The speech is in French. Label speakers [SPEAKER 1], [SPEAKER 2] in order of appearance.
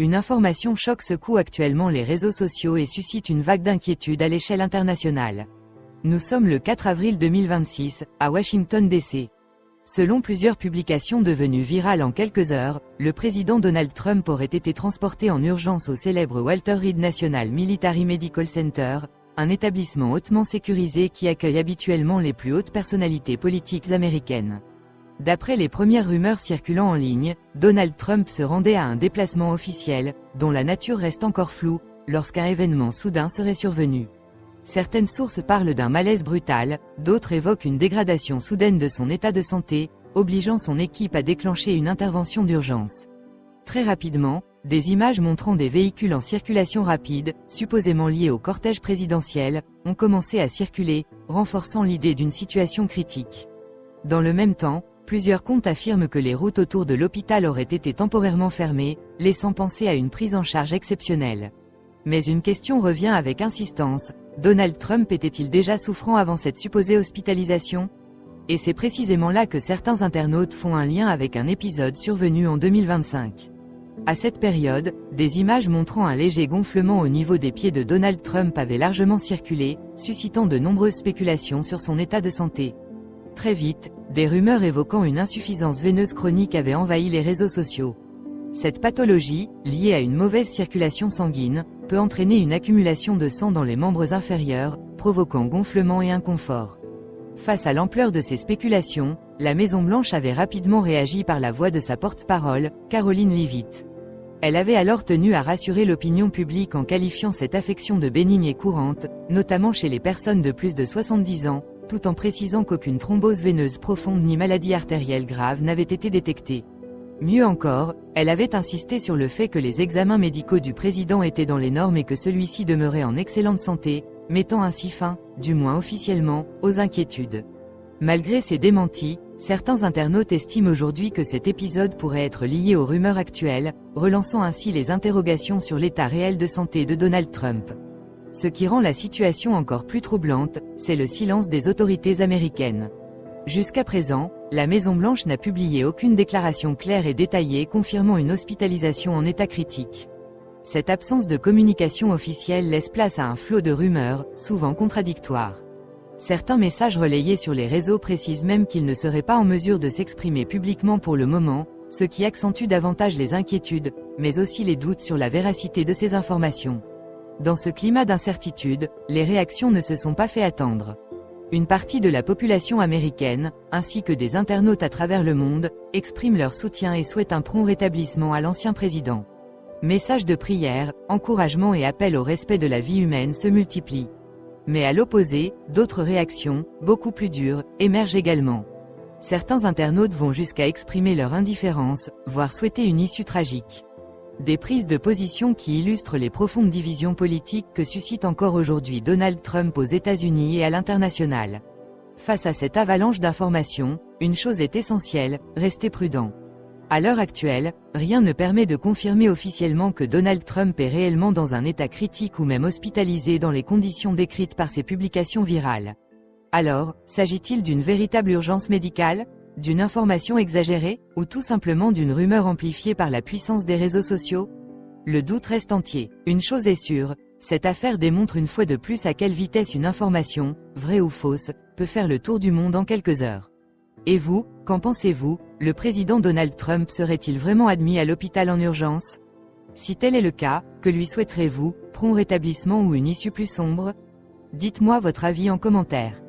[SPEAKER 1] Une information choc secoue actuellement les réseaux sociaux et suscite une vague d'inquiétude à l'échelle internationale. Nous sommes le 4 avril 2026, à Washington DC. Selon plusieurs publications devenues virales en quelques heures, le président Donald Trump aurait été transporté en urgence au célèbre Walter Reed National Military Medical Center, un établissement hautement sécurisé qui accueille habituellement les plus hautes personnalités politiques américaines. D'après les premières rumeurs circulant en ligne, Donald Trump se rendait à un déplacement officiel, dont la nature reste encore floue, lorsqu'un événement soudain serait survenu. Certaines sources parlent d'un malaise brutal, d'autres évoquent une dégradation soudaine de son état de santé, obligeant son équipe à déclencher une intervention d'urgence. Très rapidement, des images montrant des véhicules en circulation rapide, supposément liés au cortège présidentiel, ont commencé à circuler, renforçant l'idée d'une situation critique. Dans le même temps, plusieurs comptes affirment que les routes autour de l'hôpital auraient été temporairement fermées, laissant penser à une prise en charge exceptionnelle. Mais une question revient avec insistance, Donald Trump était-il déjà souffrant avant cette supposée hospitalisation? Et c'est précisément là que certains internautes font un lien avec un épisode survenu en 2025. À cette période, des images montrant un léger gonflement au niveau des pieds de Donald Trump avaient largement circulé, suscitant de nombreuses spéculations sur son état de santé. Très vite, des rumeurs évoquant une insuffisance veineuse chronique avaient envahi les réseaux sociaux. Cette pathologie, liée à une mauvaise circulation sanguine, peut entraîner une accumulation de sang dans les membres inférieurs, provoquant gonflement et inconfort. Face à l'ampleur de ces spéculations, la Maison-Blanche avait rapidement réagi par la voix de sa porte-parole, Karoline Leavitt. Elle avait alors tenu à rassurer l'opinion publique en qualifiant cette affection de bénigne et courante, notamment chez les personnes de plus de 70 ans, tout en précisant qu'aucune thrombose veineuse profonde ni maladie artérielle grave n'avait été détectée. Mieux encore, elle avait insisté sur le fait que les examens médicaux du président étaient dans les normes et que celui-ci demeurait en excellente santé, mettant ainsi fin, du moins officiellement, aux inquiétudes. Malgré ces démentis, certains internautes estiment aujourd'hui que cet épisode pourrait être lié aux rumeurs actuelles, relançant ainsi les interrogations sur l'état réel de santé de Donald Trump. Ce qui rend la situation encore plus troublante, c'est le silence des autorités américaines. Jusqu'à présent, la Maison-Blanche n'a publié aucune déclaration claire et détaillée confirmant une hospitalisation en état critique. Cette absence de communication officielle laisse place à un flot de rumeurs, souvent contradictoires. Certains messages relayés sur les réseaux précisent même qu'il ne serait pas en mesure de s'exprimer publiquement pour le moment, ce qui accentue davantage les inquiétudes, mais aussi les doutes sur la véracité de ces informations. Dans ce climat d'incertitude, les réactions ne se sont pas fait attendre. Une partie de la population américaine, ainsi que des internautes à travers le monde, expriment leur soutien et souhaitent un prompt rétablissement à l'ancien président. Messages de prière, encouragement et appels au respect de la vie humaine se multiplient. Mais à l'opposé, d'autres réactions, beaucoup plus dures, émergent également. Certains internautes vont jusqu'à exprimer leur indifférence, voire souhaiter une issue tragique. Des prises de position qui illustrent les profondes divisions politiques que suscite encore aujourd'hui Donald Trump aux États-Unis et à l'international. Face à cette avalanche d'informations, une chose est essentielle, rester prudent. À l'heure actuelle, rien ne permet de confirmer officiellement que Donald Trump est réellement dans un état critique ou même hospitalisé dans les conditions décrites par ces publications virales. Alors, s'agit-il d'une véritable urgence médicale ? D'une information exagérée, ou tout simplement d'une rumeur amplifiée par la puissance des réseaux sociaux? Le doute reste entier. Une chose est sûre, cette affaire démontre une fois de plus à quelle vitesse une information, vraie ou fausse, peut faire le tour du monde en quelques heures. Et vous, qu'en pensez-vous? Le président Donald Trump serait-il vraiment admis à l'hôpital en urgence? Si tel est le cas, que lui souhaiterez-vous, prompt rétablissement ou une issue plus sombre? Dites-moi votre avis en commentaire.